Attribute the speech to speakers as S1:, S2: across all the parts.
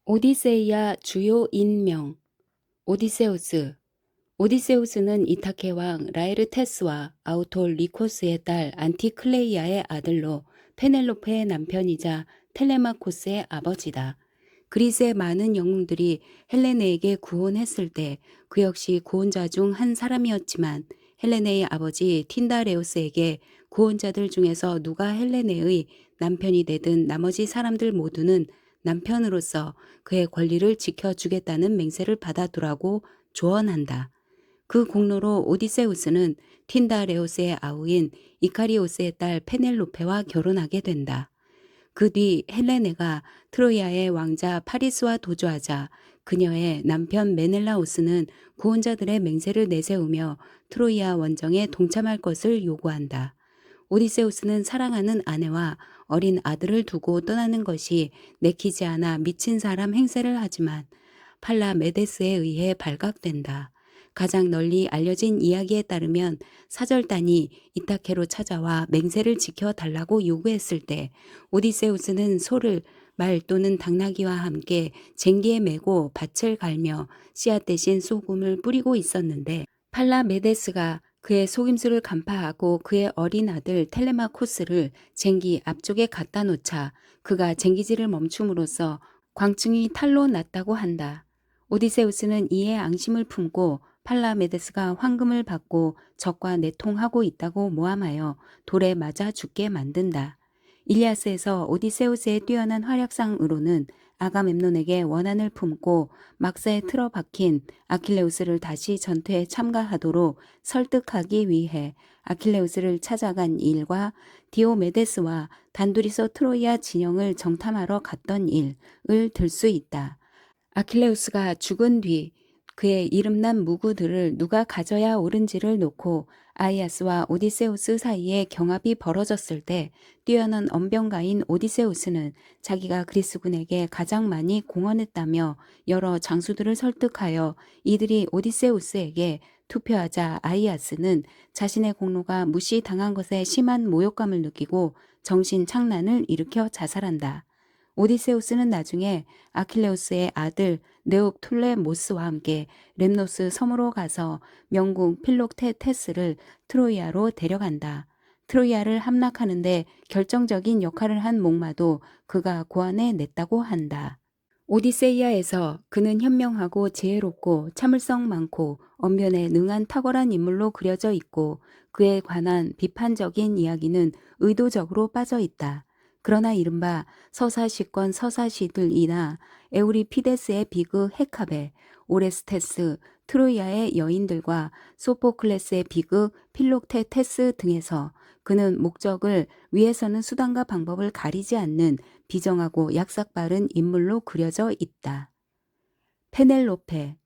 S1: 오디세이아 주요 인명. 오디세우스. 오디세우스는 이타케 왕 라에르테스와 아우톨 리코스의 딸 안티클레이아의 아들로 페넬로페의 남편이자 텔레마코스의 아버지다. 그리스의 많은 영웅들이 헬레네에게 구혼했을 때 그 역시 구혼자 중 한 사람이었지만 헬레네의 아버지 틴다레우스에게 구혼자들 중에서 누가 헬레네의 남편이 되든 나머지 사람들 모두는 남편으로서 그의 권리를 지켜주겠다는 맹세를 받아두라고 조언한다. 그 공로로 오디세우스는 틴다레우스의 아우인 이카리오스의 딸 페넬로페와 결혼하게 된다. 그 뒤 헬레네가 트로이아의 왕자 파리스와 도주하자 그녀의 남편 메넬라오스는 구혼자들의 맹세를 내세우며 트로이아 원정에 동참할 것을 요구한다. 오디세우스는 사랑하는 아내와 어린 아들을 두고 떠나는 것이 내키지 않아 미친 사람 행세를 하지만 팔라메데스에 의해 발각된다. 가장 널리 알려진 이야기에 따르면 사절단이 이타케로 찾아와 맹세를 지켜달라고 요구했을 때 오디세우스는 소를 말 또는 당나귀와 함께 쟁기에 메고 밭을 갈며 씨앗 대신 소금을 뿌리고 있었는데 팔라메데스가 그의 속임수를 간파하고 그의 어린 아들 텔레마코스를 쟁기 앞쪽에 갖다 놓자 그가 쟁기질을 멈춤으로써 광증이 탈로 났다고 한다. 오디세우스는 이에 앙심을 품고 팔라메데스가 황금을 받고 적과 내통하고 있다고 모함하여 돌에 맞아 죽게 만든다. 일리아스에서 오디세우스의 뛰어난 활약상으로는 아가멤논에게 원한을 품고 막사에 틀어박힌 아킬레우스를 다시 전투에 참가하도록 설득하기 위해 아킬레우스를 찾아간 일과 디오메데스와 단둘이서 트로이아 진영을 정탐하러 갔던 일을 들 수 있다. 아킬레우스가 죽은 뒤 그의 이름난 무구들을 누가 가져야 옳은지를 놓고 아이아스와 오디세우스 사이에 경합이 벌어졌을 때 뛰어난 언병가인 오디세우스는 자기가 그리스군에게 가장 많이 공헌했다며 여러 장수들을 설득하여 이들이 오디세우스에게 투표하자 아이아스는 자신의 공로가 무시당한 것에 심한 모욕감을 느끼고 정신착란을 일으켜 자살한다. 오디세우스는 나중에 아킬레우스의 아들 네옵툴레모스와 함께 렘노스 섬으로 가서 명궁 필록테테스를 트로이아로 데려간다. 트로이아를 함락하는데 결정적인 역할을 한 목마도 그가 고안해 냈다고 한다. 오디세이아에서 그는 현명하고 지혜롭고 참을성 많고 언변에 능한 탁월한 인물로 그려져 있고 그에 관한 비판적인 이야기는 의도적으로 빠져 있다. 그러나 이른바 서사시권 서사시들이나 에우리피데스의 비극 헤카베, 오레스테스, 트로이아의 여인들과 소포클레스의 비극 필록테테스 등에서 그는 목적을 위해서는 수단과 방법을 가리지 않는 비정하고 약삭빠른 인물로 그려져 있다. 페넬로페.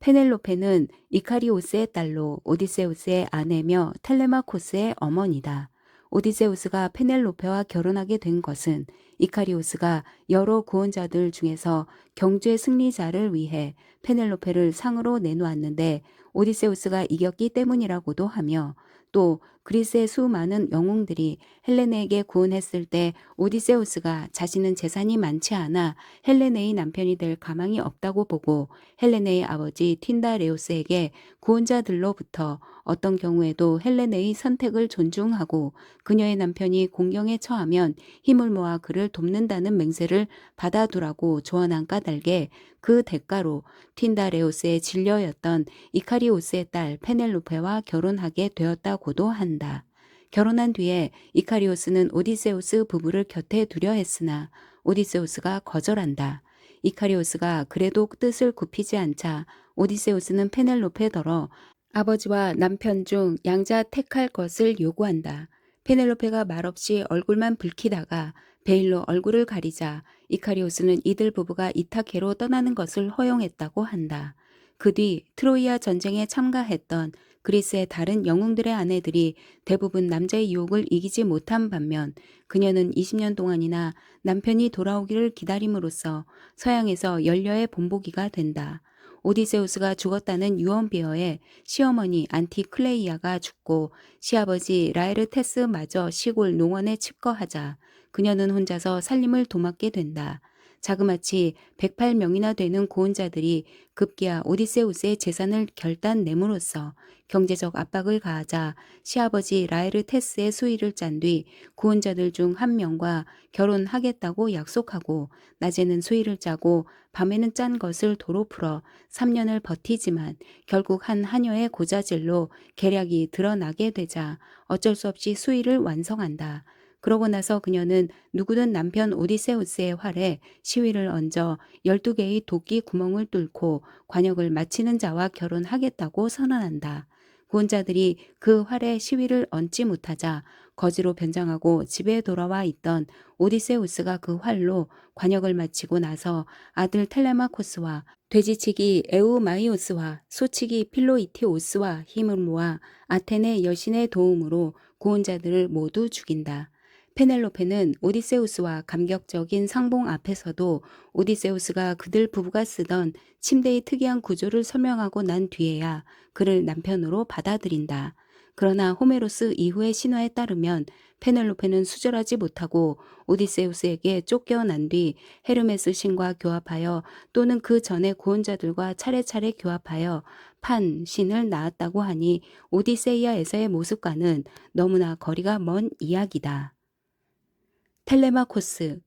S1: 페넬로페는 이카리오스의 딸로 오디세우스의 아내며 텔레마코스의 어머니다. 오디세우스가 페넬로페와 결혼하게 된 것은 이카리오스가 여러 구원자들 중에서 경주의 승리자를 위해 페넬로페를 상으로 내놓았는데 오디세우스가 이겼기 때문이라고도 하며 또 그리스의 수많은 영웅들이 헬레네에게 구원했을 때 오디세우스가 자신은 재산이 많지 않아 헬레네의 남편이 될 가망이 없다고 보고 헬레네의 아버지 틴다레우스에게 구원자들로부터 어떤 경우에도 헬레네의 선택을 존중하고 그녀의 남편이 공경에 처하면 힘을 모아 그를 돕는다는 맹세를 받아두라고 조언한 까닭에 그 대가로 틴다레우스의 진려였던 이카리오스의 딸 페넬로페와 결혼하게 되었다고도 한다. 결혼한 뒤에 이카리오스는 오디세우스 부부를 곁에 두려 했으나 오디세우스가 거절한다. 이카리오스가 그래도 뜻을 굽히지 않자 오디세우스는 페넬로페더러 아버지와 남편 중 양자 택할 것을 요구한다. 페넬로페가 말없이 얼굴만 붉히다가 베일로 얼굴을 가리자 이카리오스는 이들 부부가 이타케로 떠나는 것을 허용했다고 한다. 그 뒤 트로이아 전쟁에 참가했던 그리스의 다른 영웅들의 아내들이 대부분 남자의 유혹을 이기지 못한 반면 그녀는 20년 동안이나 남편이 돌아오기를 기다림으로써 서양에서 연려의 본보기가 된다. 오디세우스가 죽었다는 유언비어에 시어머니 안티클레이아가 죽고 시아버지 라에르테스마저 시골 농원에 칩거하자 그녀는 혼자서 살림을 도맡게 된다. 자그마치 108명이나 되는 구원자들이 급기야 오디세우스의 재산을 결단 내므로써 경제적 압박을 가하자 시아버지 라에르테스의 수의를 짠 뒤 구원자들 중 한 명과 결혼하겠다고 약속하고 낮에는 수의를 짜고 밤에는 짠 것을 도로 풀어 3년을 버티지만 결국 한 하녀의 고자질로 계략이 드러나게 되자 어쩔 수 없이 수의를 완성한다. 그러고 나서 그녀는 누구든 남편 오디세우스의 활에 시위를 얹어 12개의 도끼 구멍을 뚫고 관역을 마치는 자와 결혼하겠다고 선언한다. 구원자들이 그 활에 시위를 얹지 못하자 거지로 변장하고 집에 돌아와 있던 오디세우스가 그 활로 관역을 마치고 나서 아들 텔레마코스와 돼지치기 에우마이오스와 소치기 필로이티오스와 힘을 모아 아테네 여신의 도움으로 구원자들을 모두 죽인다. 페넬로페는 오디세우스와 감격적인 상봉 앞에서도 오디세우스가 그들 부부가 쓰던 침대의 특이한 구조를 설명하고 난 뒤에야 그를 남편으로 받아들인다. 그러나 호메로스 이후의 신화에 따르면 페넬로페는 수절하지 못하고 오디세우스에게 쫓겨난 뒤 헤르메스 신과 교합하여 또는 그 전에 구원자들과 차례차례 교합하여 판 신을 낳았다고 하니 오디세이아에서의 모습과는 너무나 거리가 먼 이야기다. 텔레마코스.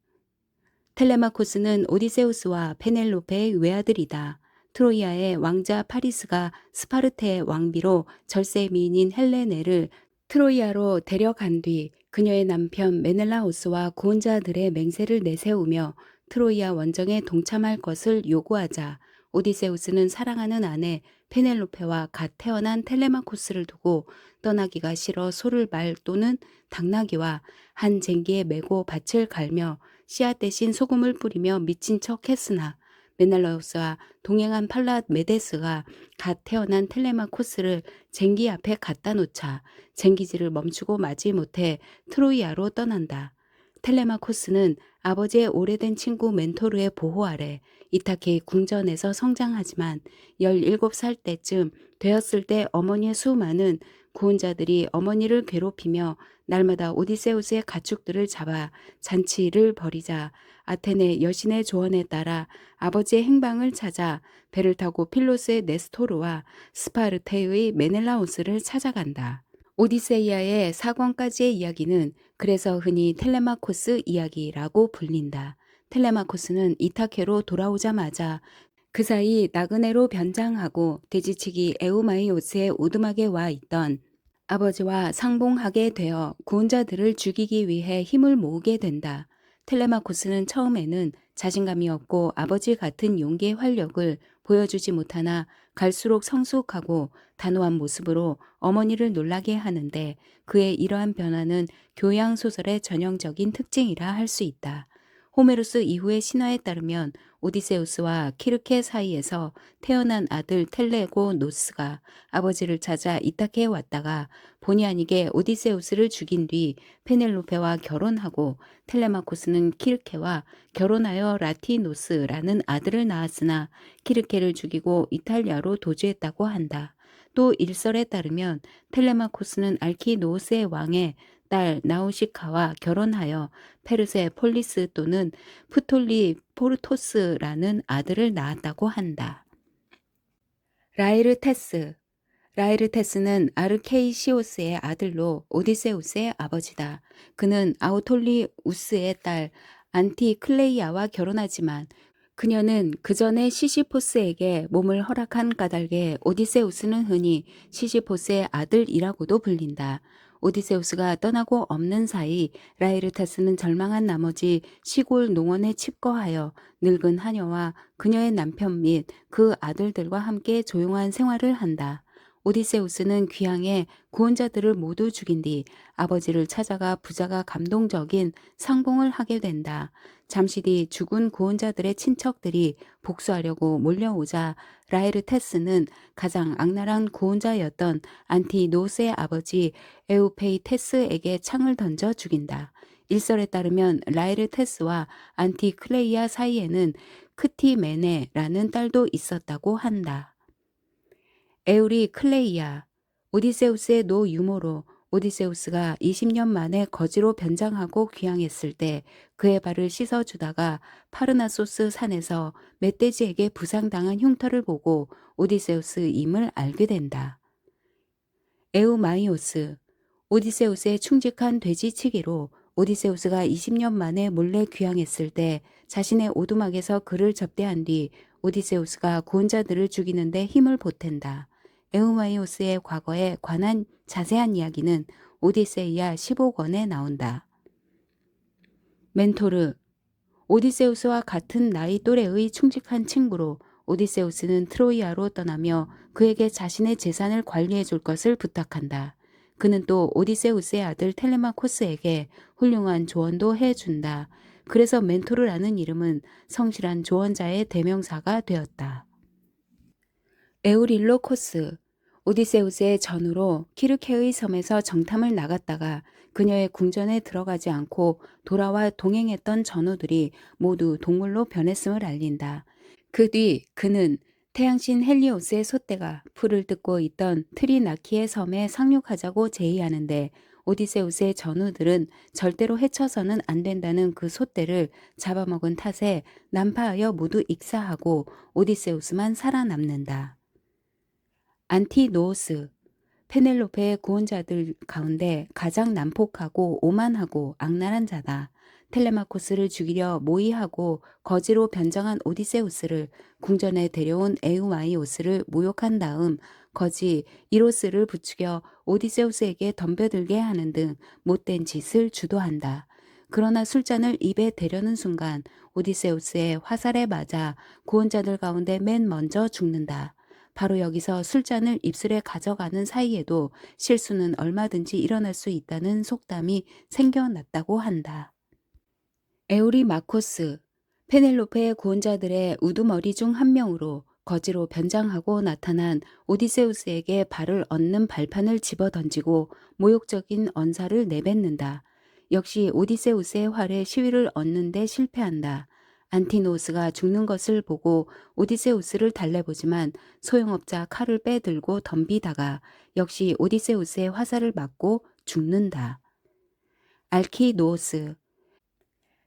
S1: 텔레마코스는 오디세우스와 페넬로페의 외아들이다. 트로이아의 왕자 파리스가 스파르테의 왕비로 절세 미인인 헬레네를 트로이아로 데려간 뒤 그녀의 남편 메넬라오스와 구원자들의 맹세를 내세우며 트로이아 원정에 동참할 것을 요구하자 오디세우스는 사랑하는 아내 페넬로페와 갓 태어난 텔레마코스를 두고 떠나기가 싫어 소를 말 또는 당나귀와 한 쟁기에 메고 밭을 갈며 씨앗 대신 소금을 뿌리며 미친 척 했으나 메넬라우스와 동행한 팔라메데스가 갓 태어난 텔레마코스를 쟁기 앞에 갖다 놓자 쟁기질을 멈추고 마지 못해 트로이아로 떠난다. 텔레마코스는 아버지의 오래된 친구 멘토르의 보호 아래 이타케의 궁전에서 성장하지만 17살 때쯤 되었을 때 어머니의 수많은 구원자들이 어머니를 괴롭히며 날마다 오디세우스의 가축들을 잡아 잔치를 벌이자 아테네 여신의 조언에 따라 아버지의 행방을 찾아 배를 타고 필로스의 네스토르와 스파르테의 메넬라오스를 찾아간다. 오디세이아의 사권까지의 이야기는 그래서 흔히 텔레마코스 이야기라고 불린다. 텔레마코스는 이타케로 돌아오자마자 그 사이 나그네로 변장하고 돼지치기 에우마이오스의 오두막에 와 있던 아버지와 상봉하게 되어 구원자들을 죽이기 위해 힘을 모으게 된다. 텔레마코스는 처음에는 자신감이 없고 아버지 같은 용기의 활력을 보여주지 못하나 갈수록 성숙하고 단호한 모습으로 어머니를 놀라게 하는데 그의 이러한 변화는 교양 소설의 전형적인 특징이라 할 수 있다. 호메로스 이후의 신화에 따르면 오디세우스와 키르케 사이에서 태어난 아들 텔레고노스가 아버지를 찾아 이타케에 왔다가 본의 아니게 오디세우스를 죽인 뒤 페넬로페와 결혼하고 텔레마코스는 키르케와 결혼하여 라티노스라는 아들을 낳았으나 키르케를 죽이고 이탈리아로 도주했다고 한다. 또 일설에 따르면 텔레마코스는 알키노스의 왕의 딸 나우시카와 결혼하여 페르세 폴리스 또는 프톨리 포르토스라는 아들을 낳았다고 한다. 라에르테스. 라에르테스는 아르케이시오스의 아들로 오디세우스의 아버지다. 그는 아우톨리우스의 딸 안티클레이아와 결혼하지만 그녀는 그 전에 시시포스에게 몸을 허락한 까닭에 오디세우스는 흔히 시시포스의 아들이라고도 불린다. 오디세우스가 떠나고 없는 사이 라에르타스는 절망한 나머지 시골 농원에 칩거하여 늙은 하녀와 그녀의 남편 및 그 아들들과 함께 조용한 생활을 한다. 오디세우스는 귀향에 구원자들을 모두 죽인 뒤 아버지를 찾아가 부자가 감동적인 상봉을 하게 된다. 잠시 뒤 죽은 구원자들의 친척들이 복수하려고 몰려오자 라에르테스는 가장 악랄한 구원자였던 안티노스의 아버지 에우페이테스에게 창을 던져 죽인다. 일설에 따르면 라에르테스와 안티클레이아 사이에는 크티메네라는 딸도 있었다고 한다. 에우리 클레이아. 오디세우스의 노 유모로 오디세우스가 20년 만에 거지로 변장하고 귀향했을 때 그의 발을 씻어주다가 파르나소스 산에서 멧돼지에게 부상당한 흉터를 보고 오디세우스임을 알게 된다. 에우마이오스, 오디세우스의 충직한 돼지치기로 오디세우스가 20년 만에 몰래 귀향했을 때 자신의 오두막에서 그를 접대한 뒤 오디세우스가 구원자들을 죽이는데 힘을 보탠다. 에우마이오스의 과거에 관한 자세한 이야기는 오디세이아 15권에 나온다. 멘토르, 오디세우스와 같은 나이 또래의 충직한 친구로 오디세우스는 트로이아로 떠나며 그에게 자신의 재산을 관리해 줄 것을 부탁한다. 그는 또 오디세우스의 아들 텔레마코스에게 훌륭한 조언도 해준다. 그래서 멘토르라는 이름은 성실한 조언자의 대명사가 되었다. 에우릴로코스, 오디세우스의 전우로 키르케의 섬에서 정탐을 나갔다가 그녀의 궁전에 들어가지 않고 돌아와 동행했던 전우들이 모두 동물로 변했음을 알린다. 그 뒤 그는 태양신 헬리오스의 소떼가 풀을 뜯고 있던 트리나키의 섬에 상륙하자고 제의하는데 오디세우스의 전우들은 절대로 해쳐서는 안 된다는 그 소떼를 잡아먹은 탓에 난파하여 모두 익사하고 오디세우스만 살아남는다. 안티노오스, 페넬로페의 구원자들 가운데 가장 난폭하고 오만하고 악랄한 자다. 텔레마코스를 죽이려 모의하고 거지로 변장한 오디세우스를 궁전에 데려온 에우마이오스를 모욕한 다음 거지 이로스를 부추겨 오디세우스에게 덤벼들게 하는 등 못된 짓을 주도한다. 그러나 술잔을 입에 대려는 순간 오디세우스의 화살에 맞아 구원자들 가운데 맨 먼저 죽는다. 바로 여기서 술잔을 입술에 가져가는 사이에도 실수는 얼마든지 일어날 수 있다는 속담이 생겨났다고 한다. 에우리마코스, 페넬로페의 구원자들의 우두머리 중 한 명으로 거지로 변장하고 나타난 오디세우스에게 발을 얹는 발판을 집어던지고 모욕적인 언사를 내뱉는다. 역시 오디세우스의 활에 시위를 얻는 데 실패한다. 안티노우스가 죽는 것을 보고 오디세우스를 달래보지만 소용없자 칼을 빼들고 덤비다가 역시 오디세우스의 화살을 맞고 죽는다. 알키노우스,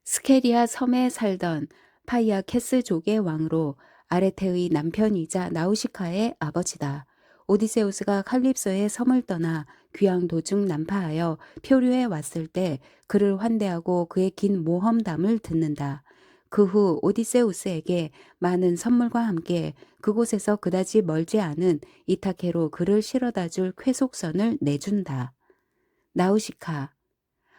S1: 스케리아 섬에 살던 파이아케스족의 왕으로 아레테의 남편이자 나우시카의 아버지다. 오디세우스가 칼립소의 섬을 떠나 귀향 도중 난파하여 표류해 왔을 때 그를 환대하고 그의 긴 모험담을 듣는다. 그 후 오디세우스에게 많은 선물과 함께 그곳에서 그다지 멀지 않은 이타케로 그를 실어다 줄 쾌속선을 내준다. 나우시카,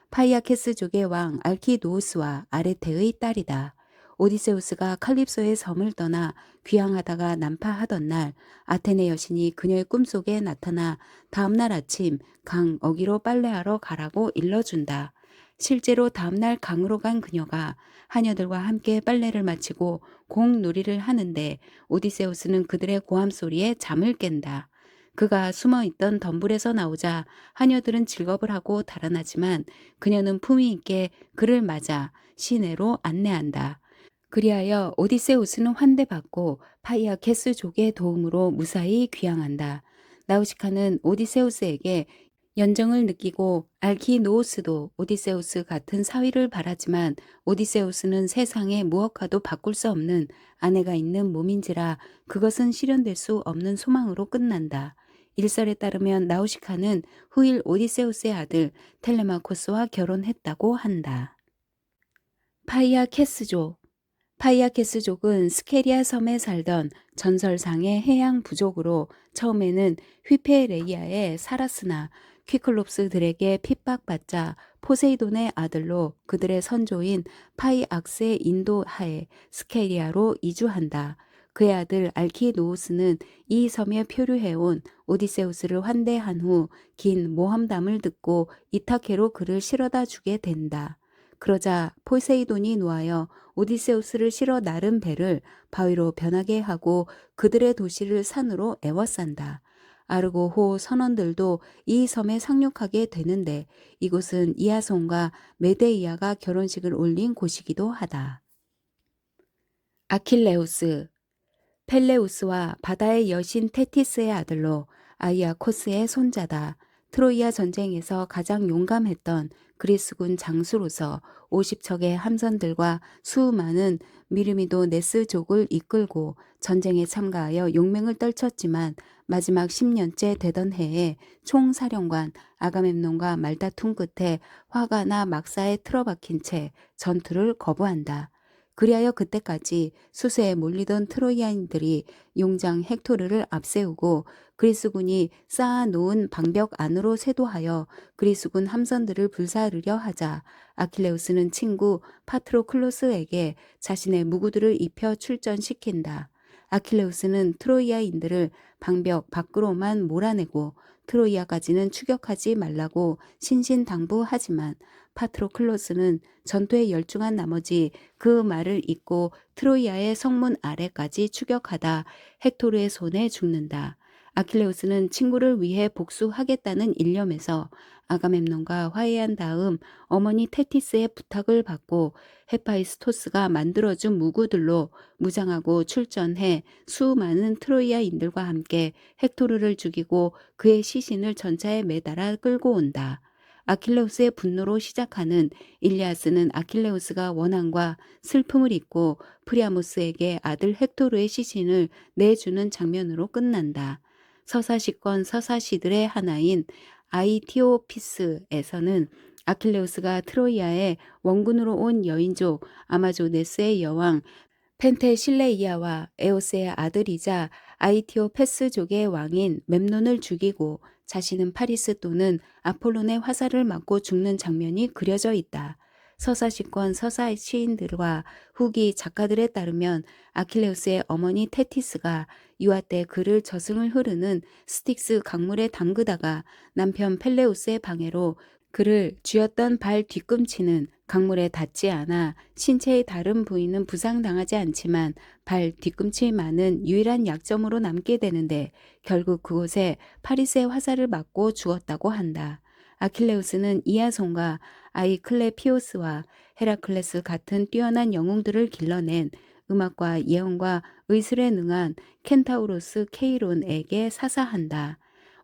S1: 파이아케스족의 왕 알키노우스와 아레테의 딸이다. 오디세우스가 칼립소의 섬을 떠나 귀향하다가 난파하던 날 아테네 여신이 그녀의 꿈속에 나타나 다음날 아침 강 어기로 빨래하러 가라고 일러준다. 실제로 다음날 강으로 간 그녀가 하녀들과 함께 빨래를 마치고 공놀이를 하는데 오디세우스는 그들의 고함 소리에 잠을 깬다. 그가 숨어있던 덤불에서 나오자 하녀들은 즐겁을 하고 달아나지만 그녀는 품위 있게 그를 맞아 시내로 안내한다. 그리하여 오디세우스는 환대받고 파이아케스족의 도움으로 무사히 귀향한다. 나우시카는 오디세우스에게 연정을 느끼고 알키노우스도 오디세우스 같은 사위를 바라지만 오디세우스는 세상에 무엇과도 바꿀 수 없는 아내가 있는 몸인지라 그것은 실현될 수 없는 소망으로 끝난다. 일설에 따르면 나우시카는 후일 오디세우스의 아들 텔레마코스와 결혼했다고 한다. 파이아케스족, 파이아케스족은 스케리아 섬에 살던 전설상의 해양 부족으로 처음에는 휘페레이아에 살았으나 퀴클롭스들에게 핍박받자 포세이돈의 아들로 그들의 선조인 파이악스의 인도하에 스케리아로 이주한다. 그의 아들 알키노우스는 이 섬에 표류해온 오디세우스를 환대한 후 긴 모험담을 듣고 이타케로 그를 실어다 주게 된다. 그러자 포세이돈이 노하여 오디세우스를 실어 나른 배를 바위로 변하게 하고 그들의 도시를 산으로 에워싼다. 아르고호 선원들도 이 섬에 상륙하게 되는데 이곳은 이아손과 메데이아가 결혼식을 올린 곳이기도 하다. 아킬레우스, 펠레우스와 바다의 여신 테티스의 아들로 아이아코스의 손자다. 트로이아 전쟁에서 가장 용감했던 그리스군 장수로서 50척의 함선들과 수많은 미르미도네스족을 이끌고 전쟁에 참가하여 용맹을 떨쳤지만 마지막 10년째 되던 해에 총사령관 아가멤논과 말다툼 끝에 화가 나 막사에 틀어박힌 채 전투를 거부한다. 그리하여 그때까지 수세에 몰리던 트로이아인들이 용장 헥토르를 앞세우고 그리스군이 쌓아놓은 방벽 안으로 쇄도하여 그리스군 함선들을 불사르려 하자 아킬레우스는 친구 파트로클로스에게 자신의 무구들을 입혀 출전시킨다. 아킬레우스는 트로이아인들을 방벽 밖으로만 몰아내고 트로이아까지는 추격하지 말라고 신신당부하지만 파트로클로스는 전투에 열중한 나머지 그 말을 잊고 트로이아의 성문 아래까지 추격하다 헥토르의 손에 죽는다. 아킬레우스는 친구를 위해 복수하겠다는 일념에서 아가멤논과 화해한 다음 어머니 테티스의 부탁을 받고 헤파이스토스가 만들어준 무구들로 무장하고 출전해 수많은 트로이아인들과 함께 헥토르를 죽이고 그의 시신을 전차에 매달아 끌고 온다. 아킬레우스의 분노로 시작하는 일리아스는 아킬레우스가 원한과 슬픔을 잊고 프리아모스에게 아들 헥토르의 시신을 내주는 장면으로 끝난다. 서사시권 서사시들의 하나인 아이티오피스에서는 아킬레우스가 트로이아에 원군으로 온 여인족 아마조네스의 여왕 펜테실레이아와 에오스의 아들이자 아이티오페스족의 왕인 멤논을 죽이고 자신은 파리스 또는 아폴론의 화살을 맞고 죽는 장면이 그려져 있다. 서사시권 서사 시인들과 후기 작가들에 따르면 아킬레우스의 어머니 테티스가 유아 때 그를 저승을 흐르는 스틱스 강물에 담그다가 남편 펠레우스의 방해로 그를 쥐었던 발 뒤꿈치는 강물에 닿지 않아 신체의 다른 부위는 부상당하지 않지만 발 뒤꿈치만은 유일한 약점으로 남게 되는데 결국 그곳에 파리스의 화살을 맞고 죽었다고 한다. 아킬레우스는 이아손과 아이클레피오스와 헤라클레스 같은 뛰어난 영웅들을 길러낸 음악과 예언과 의술에 능한 켄타우로스 케이론에게 사사한다.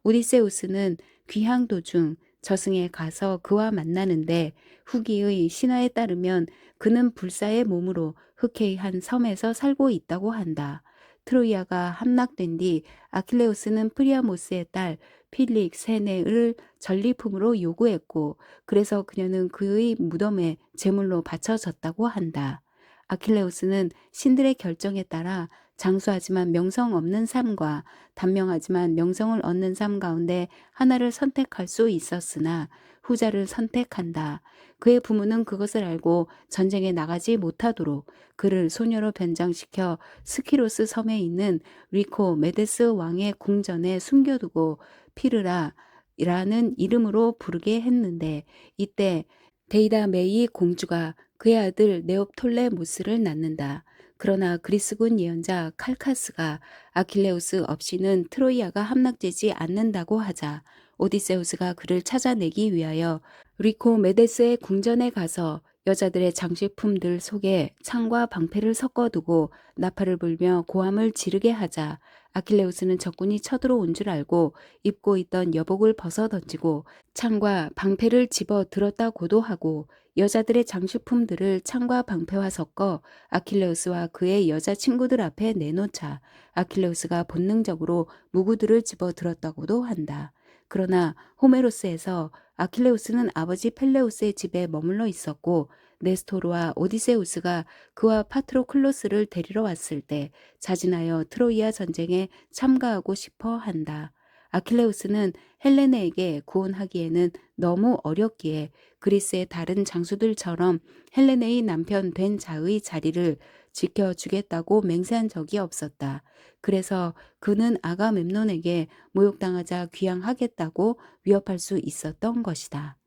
S1: 오디세우스는 귀향 도중 저승에 가서 그와 만나는데 후기의 신화에 따르면 그는 불사의 몸으로 흑해의 한 섬에서 살고 있다고 한다. 트로이아가 함락된 뒤 아킬레우스는 프리아모스의 딸 필릭세네를 전리품으로 요구했고 그래서 그녀는 그의 무덤에 제물로 바쳐졌다고 한다. 아킬레우스는 신들의 결정에 따라 장수하지만 명성 없는 삶과 단명하지만 명성을 얻는 삶 가운데 하나를 선택할 수 있었으나 후자를 선택한다. 그의 부모는 그것을 알고 전쟁에 나가지 못하도록 그를 소녀로 변장시켜 스키로스 섬에 있는 리코 메데스 왕의 궁전에 숨겨두고 피르라라는 이름으로 부르게 했는데 이때 데이다 메이 공주가 그의 아들 네옵톨레모스를 낳는다. 그러나 그리스군 예언자 칼카스가 아킬레우스 없이는 트로이아가 함락되지 않는다고 하자 오디세우스가 그를 찾아내기 위하여 리코메데스의 궁전에 가서 여자들의 장식품들 속에 창과 방패를 섞어두고 나팔을 불며 고함을 지르게 하자 아킬레우스는 적군이 쳐들어온 줄 알고 입고 있던 여복을 벗어던지고 창과 방패를 집어 들었다고도 하고 여자들의 장식품들을 창과 방패와 섞어 아킬레우스와 그의 여자친구들 앞에 내놓자 아킬레우스가 본능적으로 무구들을 집어 들었다고도 한다. 그러나 호메로스에서 아킬레우스는 아버지 펠레우스의 집에 머물러 있었고 네스토르와 오디세우스가 그와 파트로클로스를 데리러 왔을 때 자진하여 트로이아 전쟁에 참가하고 싶어 한다. 아킬레우스는 헬레네에게 구원하기에는 너무 어렵기에 그리스의 다른 장수들처럼 헬레네의 남편 된 자의 자리를 지켜주겠다고 맹세한 적이 없었다. 그래서 그는 아가멤논에게 모욕당하자 귀향하겠다고 위협할 수 있었던 것이다.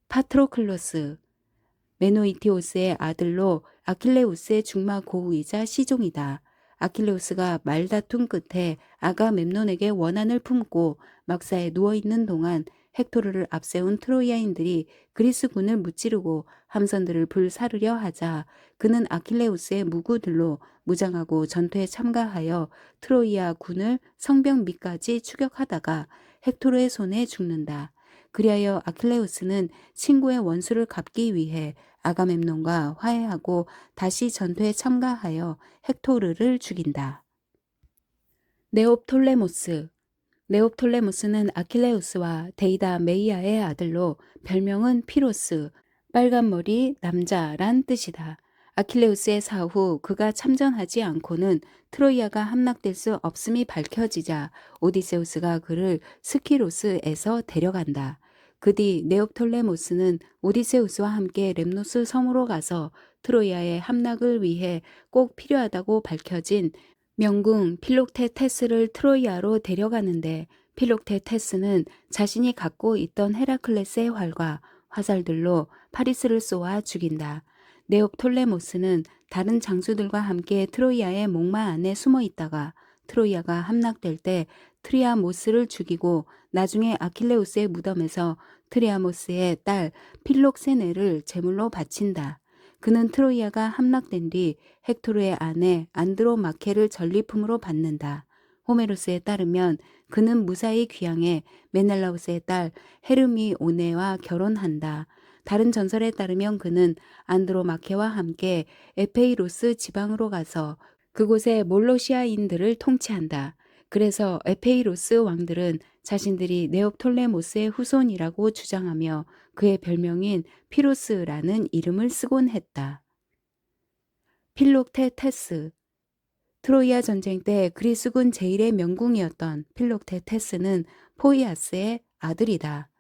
S1: 파트로클로스 메노이티오스의 아들로 아킬레우스의 중마 고우이자 시종이다. 아킬레우스가 말다툼 끝에 아가멤논에게 원한을 품고 막사에 누워있는 동안 헥토르를 앞세운 트로이아인들이 그리스군을 무찌르고 함선들을 불사르려 하자 그는 아킬레우스의 무구들로 무장하고 전투에 참가하여 트로이아 군을 성벽 밑까지 추격하다가 헥토르의 손에 죽는다. 그리하여 아킬레우스는 친구의 원수를 갚기 위해 아가멤논과 화해하고 다시 전투에 참가하여 헥토르를 죽인다. 네옵톨레모스. 네옵톨레모스는 아킬레우스와 데이다 메이아의 아들로 별명은 피로스, 빨간 머리 남자란 뜻이다. 아킬레우스의 사후 그가 참전하지 않고는 트로이아가 함락될 수 없음이 밝혀지자 오디세우스가 그를 스키로스에서 데려간다. 그 뒤 네옵톨레모스는 오디세우스와 함께 렘노스 섬으로 가서 트로이아의 함락을 위해 꼭 필요하다고 밝혀진 명궁 필록테테스를 트로이아로 데려가는데 필록테테스는 자신이 갖고 있던 헤라클레스의 활과 화살들로 파리스를 쏘아 죽인다. 네옵톨레모스는 다른 장수들과 함께 트로이아의 목마 안에 숨어 있다가 트로이아가 함락될 때 트리아모스를 죽이고 나중에 아킬레우스의 무덤에서 트리아모스의 딸 필록세네를 제물로 바친다. 그는 트로이아가 함락된 뒤 헥토르의 아내 안드로마케를 전리품으로 받는다. 호메로스에 따르면 그는 무사히 귀향해 메넬라우스의 딸 헤르미오네와 결혼한다. 다른 전설에 따르면 그는 안드로마케와 함께 에페이로스 지방으로 가서 그곳의 몰로시아인들을 통치한다. 그래서 에페이로스 왕들은 자신들이 네옵톨레모스의 후손이라고 주장하며 그의 별명인 피로스라는 이름을 쓰곤 했다. 필록테테스. 트로이아 전쟁 때 그리스군 제1의 명궁이었던 필록테테스는 포이아스의 아들이다.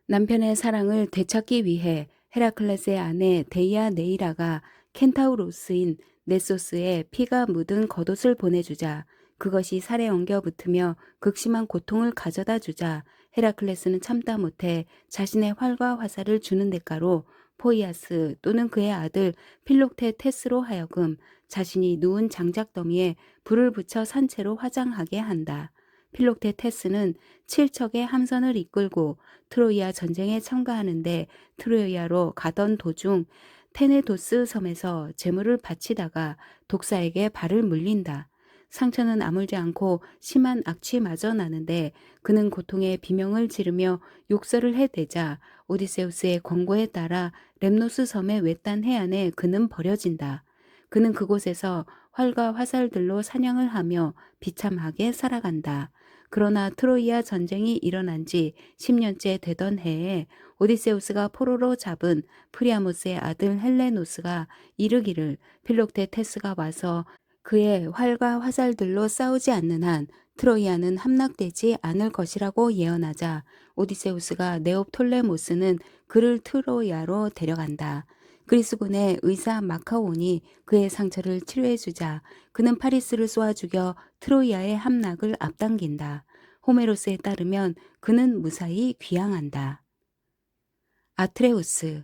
S1: 남편의 사랑을 되찾기 위해 헤라클레스의 아내 데이아네이라가 켄타우로스인 네소스에 피가 묻은 겉옷을 보내주자 그것이 살에 엉겨 붙으며 극심한 고통을 가져다 주자 헤라클레스는 참다 못해 자신의 활과 화살을 주는 대가로 포이아스 또는 그의 아들 필록테테스로 하여금 자신이 누운 장작더미에 불을 붙여 산채로 화장하게 한다. 필록테테스는 7척의 함선을 이끌고 트로이아 전쟁에 참가하는데 트로이아로 가던 도중 테네도스 섬에서 재물을 바치다가 독사에게 발을 물린다. 상처는 아물지 않고 심한 악취마저 나는데 그는 고통에 비명을 지르며 욕설을 해대자 오디세우스의 권고에 따라 렘노스 섬의 외딴 해안에 그는 버려진다. 그는 그곳에서 활과 화살들로 사냥을 하며 비참하게 살아간다. 그러나 트로이아 전쟁이 일어난 지 10년째 되던 해에 오디세우스가 포로로 잡은 프리아모스의 아들 헬레노스가 이르기를 필록테테스가 와서 그의 활과 화살들로 싸우지 않는 한 트로이아는 함락되지 않을 것이라고 예언하자 오디세우스가 네옵톨레모스는 그를 트로이아로 데려간다. 그리스군의 의사 마카온이 그의 상처를 치료해주자 그는 파리스를 쏘아 죽여 트로이아의 함락을 앞당긴다. 호메로스에 따르면 그는 무사히 귀향한다. 아트레우스.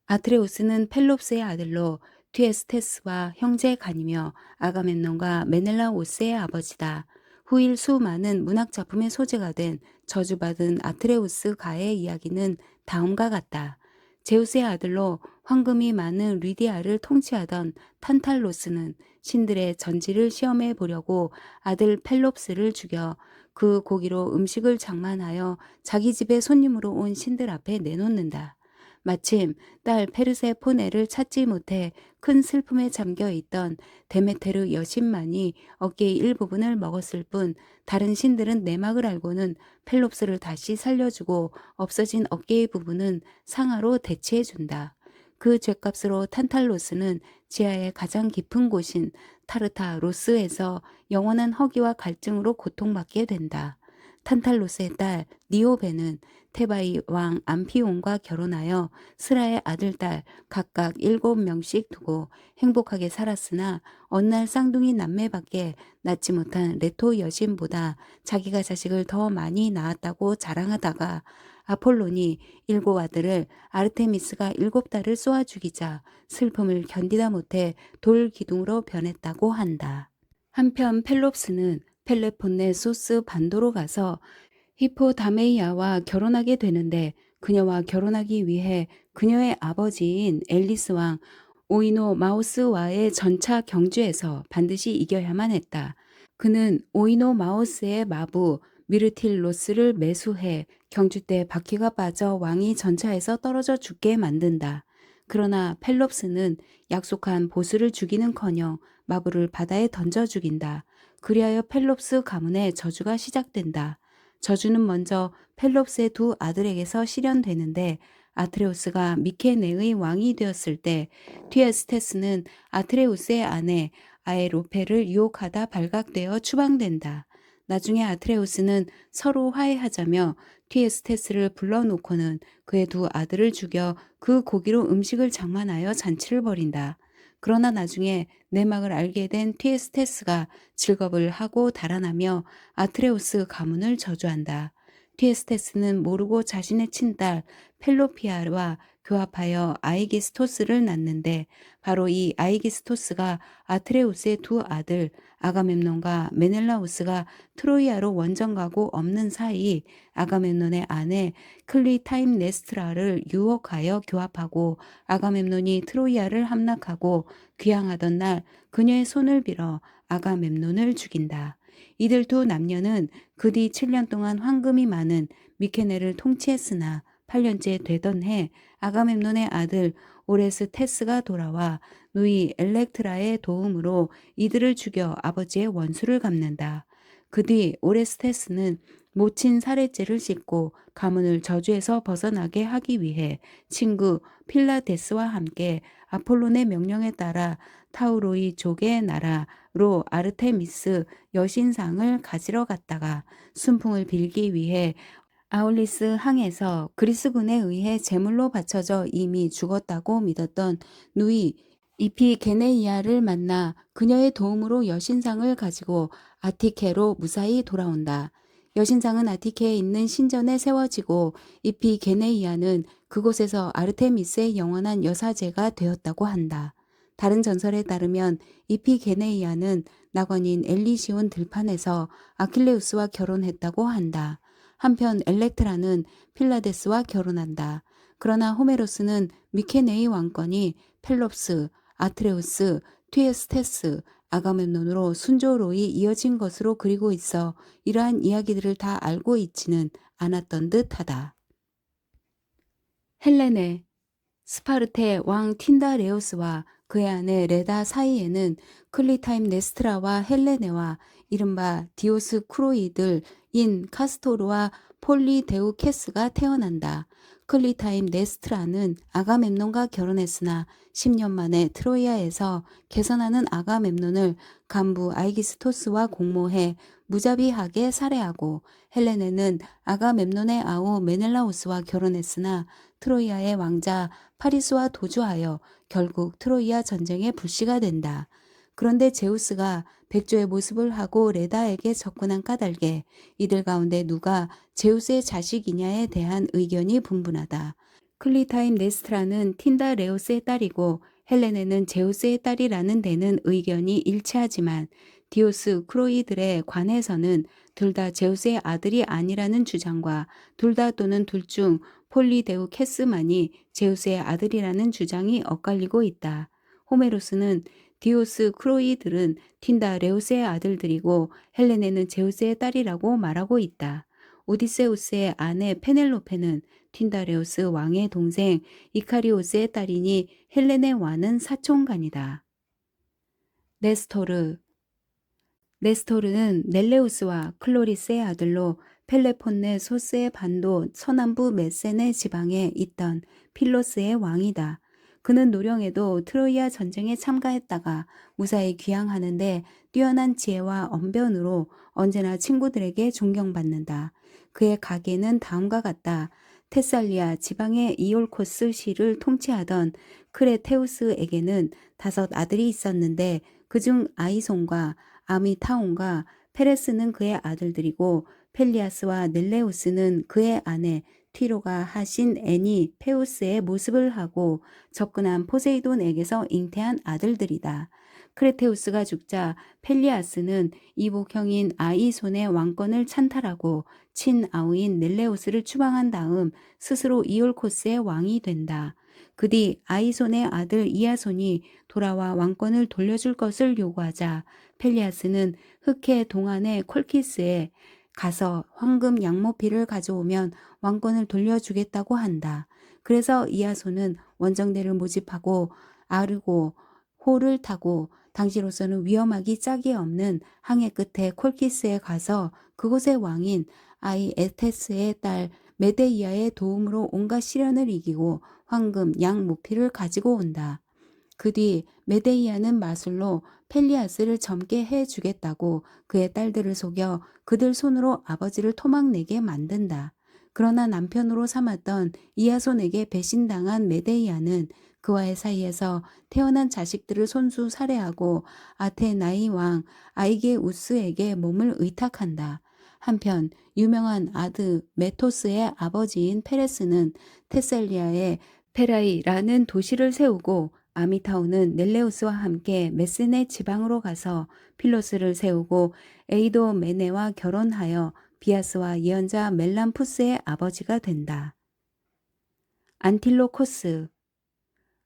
S1: 아트레우스는 펠롭스의 아들로 티에스테스와 형제 간이며 아가멤논과 메넬라오스의 아버지다. 후일 수많은 문학작품의 소재가 된 저주받은 아트레우스 가의 이야기는 다음과 같다. 제우스의 아들로 황금이 많은 리디아를 통치하던 탄탈로스는 신들의 전지를 시험해 보려고 아들 펠롭스를 죽여 그 고기로 음식을 장만하여 자기 집에 손님으로 온 신들 앞에 내놓는다. 마침 딸 페르세포네를 찾지 못해 큰 슬픔에 잠겨 있던 데메테르 여신만이 어깨의 일부분을 먹었을 뿐 다른 신들은 내막을 알고는 펠롭스를 다시 살려주고 없어진 어깨의 부분은 상아로 대체해준다. 그 죗값으로 탄탈로스는 지하의 가장 깊은 곳인 타르타로스에서 영원한 허기와 갈증으로 고통받게 된다. 탄탈로스의 딸 니오베는 테바이 왕 암피온과 결혼하여 스라의 아들딸 각각 7명씩 두고 행복하게 살았으나 어느 날 쌍둥이 남매밖에 낳지 못한 레토 여신보다 자기가 자식을 더 많이 낳았다고 자랑하다가 아폴론이 7 아들을 아르테미스가 7달을 쏘아 죽이자 슬픔을 견디다 못해 돌 기둥으로 변했다고 한다. 한편 펠롭스는 펠레폰네소스 반도로 가서 히포다메이아와 결혼하게 되는데 그녀와 결혼하기 위해 그녀의 아버지인 엘리스 왕 오이노마우스와의 전차 경주에서 반드시 이겨야만 했다. 그는 오이노마우스의 마부 미르틸로스를 매수해 경주 때 바퀴가 빠져 왕이 전차에서 떨어져 죽게 만든다. 그러나 펠롭스는 약속한 보수를 죽이는커녕 마부를 바다에 던져 죽인다. 그리하여 펠롭스 가문의 저주가 시작된다. 저주는 먼저 펠롭스의 두 아들에게서 실현되는데 아트레우스가 미케네의 왕이 되었을 때 티에스테스는 아트레우스의 아내 아에로페를 유혹하다 발각되어 추방된다. 나중에 아트레우스는 서로 화해하자며 티에스테스를 불러놓고는 그의 두 아들을 죽여 그 고기로 음식을 장만하여 잔치를 벌인다. 그러나 나중에 내막을 알게 된 티에스테스가 즐겁을 하고 달아나며 아트레우스 가문을 저주한다. 티에스테스는 모르고 자신의 친딸 펠로피아와 교합하여 아이기스토스를 낳는데 바로 이 아이기스토스가 아트레우스의 두 아들 아가멤논과 메넬라우스가 트로이아로 원정 가고 없는 사이 아가멤논의 아내 클리타임네스트라를 유혹하여 교합하고 아가멤논이 트로이아를 함락하고 귀향하던 날 그녀의 손을 빌어 아가멤논을 죽인다. 이들 두 남녀는 그 뒤 7년 동안 황금이 많은 미케네를 통치했으나 8년째 되던 해 아가멤논의 아들 오레스테스가 돌아와 누이 엘렉트라의 도움으로 이들을 죽여 아버지의 원수를 갚는다. 그 뒤 오레스테스는 모친 살해죄를 씻고 가문을 저주에서 벗어나게 하기 위해 친구 필라데스와 함께 아폴론의 명령에 따라 타우로이족의 나라로 아르테미스 여신상을 가지러 갔다가 순풍을 빌기 위해 아울리스 항에서 그리스군에 의해 제물로 바쳐져 이미 죽었다고 믿었던 누이 이피게네이아를 만나 그녀의 도움으로 여신상을 가지고 아티케로 무사히 돌아온다. 여신상은 아티케에 있는 신전에 세워지고 이피게네이아는 그곳에서 아르테미스의 영원한 여사제가 되었다고 한다. 다른 전설에 따르면 이피게네이아는 낙원인 엘리시온 들판에서 아킬레우스와 결혼했다고 한다. 한편 엘렉트라는 필라데스와 결혼한다. 그러나 호메로스는 미케네의 왕권이 펠롭스, 아트레우스, 티에스테스, 아가멤논으로 순조로이 이어진 것으로 그리고 있어 이러한 이야기들을 다 알고 있지는 않았던 듯하다. 헬레네, 스파르테 왕 틴다레오스와 그의 아내 레다 사이에는 클리타임네스트라와 헬레네와 이른바 디오스 쿠로이들인 카스토르와 폴리데우케스가 태어난다. 클리타임네스트라는 아가멤논과 결혼했으나 10년 만에 트로이아에서 개선하는 아가멤논을 간부 아이기스토스와 공모해 무자비하게 살해하고 헬레네는 아가멤논의 아우 메넬라우스와 결혼했으나 트로이아의 왕자 파리스와 도주하여 결국 트로이아 전쟁의 불씨가 된다. 그런데 제우스가 백조의 모습을 하고 레다에게 접근한 까닭에 이들 가운데 누가 제우스의 자식이냐에 대한 의견이 분분하다. 클리타임 네스트라는 틴다레우스의 딸이고 헬레네는 제우스의 딸이라는 데는 의견이 일치하지만 디오스 크로이들에 관해서는 둘 다 제우스의 아들이 아니라는 주장과 둘 다 또는 둘 중 폴리데우케스만이 제우스의 아들이라는 주장이 엇갈리고 있다. 호메로스는 디오스 크로이들은 틴다레우스의 아들들이고 헬레네는 제우스의 딸이라고 말하고 있다. 오디세우스의 아내 페넬로페는 틴다레우스 왕의 동생 이카리오스의 딸이니 헬레네 왕은 사촌간이다. 네스토르 네스토르는 넬레우스와 클로리스의 아들로 펠레폰네 소스의 반도 서남부 메세네 지방에 있던 필로스의 왕이다. 그는 노령에도 트로이아 전쟁에 참가했다가 무사히 귀향하는데 뛰어난 지혜와 언변으로 언제나 친구들에게 존경받는다. 그의 가계는 다음과 같다. 테살리아 지방의 이올코스 시를 통치하던 크레테우스에게는 5 아들이 있었는데 그중 아이손과 아미타온과 페레스는 그의 아들들이고 펠리아스와 넬레우스는 그의 아내 티로가 하신 애니 페우스의 모습을 하고 접근한 포세이돈에게서 잉태한 아들들이다. 크레테우스가 죽자 펠리아스는 이복형인 아이손의 왕권을 찬탈하고 친아우인 넬레우스를 추방한 다음 스스로 이올코스의 왕이 된다. 그 뒤 아이손의 아들 이아손이 돌아와 왕권을 돌려줄 것을 요구하자 펠리아스는 흑해 동안의 콜키스에 가서 황금 양모피를 가져오면 왕권을 돌려주겠다고 한다. 그래서 이하손은 원정대를 모집하고 아르고 호를 타고 당시로서는 위험하기 짝이 없는 항해 끝에 콜키스에 가서 그곳의 왕인 아이 에테스의 딸 메데이아의 도움으로 온갖 시련을 이기고 황금 양모피를 가지고 온다. 그 뒤 메데이아는 마술로 펠리아스를 젊게 해주겠다고 그의 딸들을 속여 그들 손으로 아버지를 토막내게 만든다. 그러나 남편으로 삼았던 이하손에게 배신당한 메데이아는 그와의 사이에서 태어난 자식들을 손수 살해하고 아테나이 왕 아이게우스에게 몸을 의탁한다. 한편 유명한 아드 메토스의 아버지인 페레스는 테살리아에 페라이라는 도시를 세우고 아미타오는 넬레우스와 함께 메세네 지방으로 가서 필로스를 세우고 에이도메네와 결혼하여 비아스와 예언자 멜람푸스의 아버지가 된다. 안틸로코스.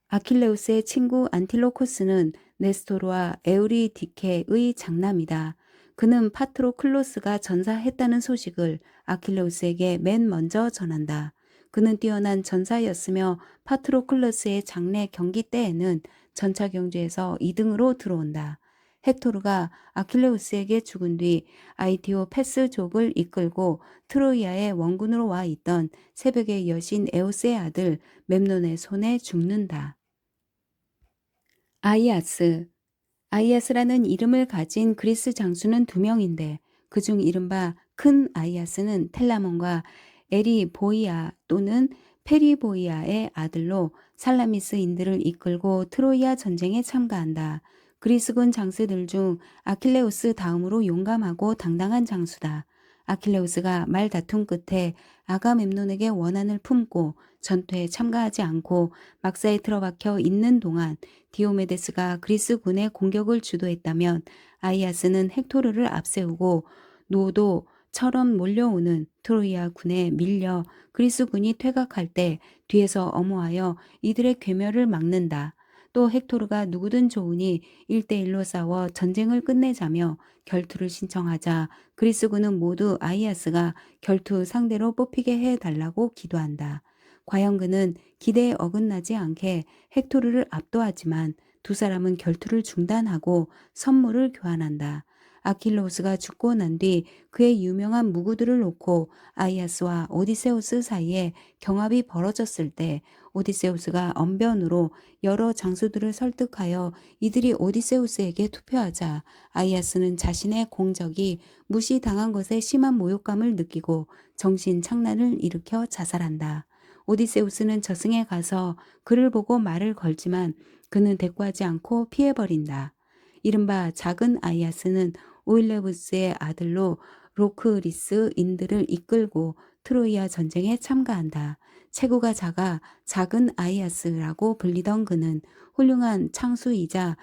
S1: 아킬레우스의 친구 안틸로코스는 네스토르와 에우리디케의 장남이다. 그는 파트로클로스가 전사했다는 소식을 아킬레우스에게 맨 먼저 전한다. 그는 뛰어난 전사였으며 파트로클로스의 장례 경기 때에는 전차 경주에서 2등으로 들어온다. 헥토르가 아킬레우스에게 죽은 뒤 아이티오 페스족을 이끌고 트로이아의 원군으로 와 있던 새벽의 여신 에오스의 아들 멤논의 손에 죽는다. 아이아스. 아이아스라는 이름을 가진 그리스 장수는 2명인데 그중 이른바 큰 아이아스는 텔라몬과 에리보이아 또는 페리보이아의 아들로 살라미스인들을 이끌고 트로이아 전쟁에 참가한다. 그리스군 장수들 중 아킬레우스 다음으로 용감하고 당당한 장수다. 아킬레우스가 말다툼 끝에 아가멤논에게 원한을 품고 전투에 참가하지 않고 막사에 틀어박혀 있는 동안 디오메데스가 그리스군의 공격을 주도했다면 아이아스는 헥토르를 앞세우고 노도처럼 몰려오는 트로이아 군에 밀려 그리스군이 퇴각할 때 뒤에서 엄호하여 이들의 괴멸을 막는다. 또 헥토르가 누구든 좋으니 1대1로 싸워 전쟁을 끝내자며 결투를 신청하자 그리스군은 모두 아이아스가 결투 상대로 뽑히게 해달라고 기도한다. 과연 그는 기대에 어긋나지 않게 헥토르를 압도하지만 두 사람은 결투를 중단하고 선물을 교환한다. 아킬로스가 죽고 난 뒤 그의 유명한 무구들을 놓고 아이아스와 오디세우스 사이에 경합이 벌어졌을 때 오디세우스가 언변으로 여러 장수들을 설득하여 이들이 오디세우스에게 투표하자 아이아스는 자신의 공적이 무시당한 것에 심한 모욕감을 느끼고 정신 착란을 일으켜 자살한다. 오디세우스는 저승에 가서 그를 보고 말을 걸지만 그는 대꾸하지 않고 피해버린다. 이른바 작은 아이아스는 오일레부스의 아들로 로크리스인들을 이끌고 트로이아 전쟁에 참가한다. 체구가 작아 작은 아이아스라고 불리던 그는 훌륭한 창수이자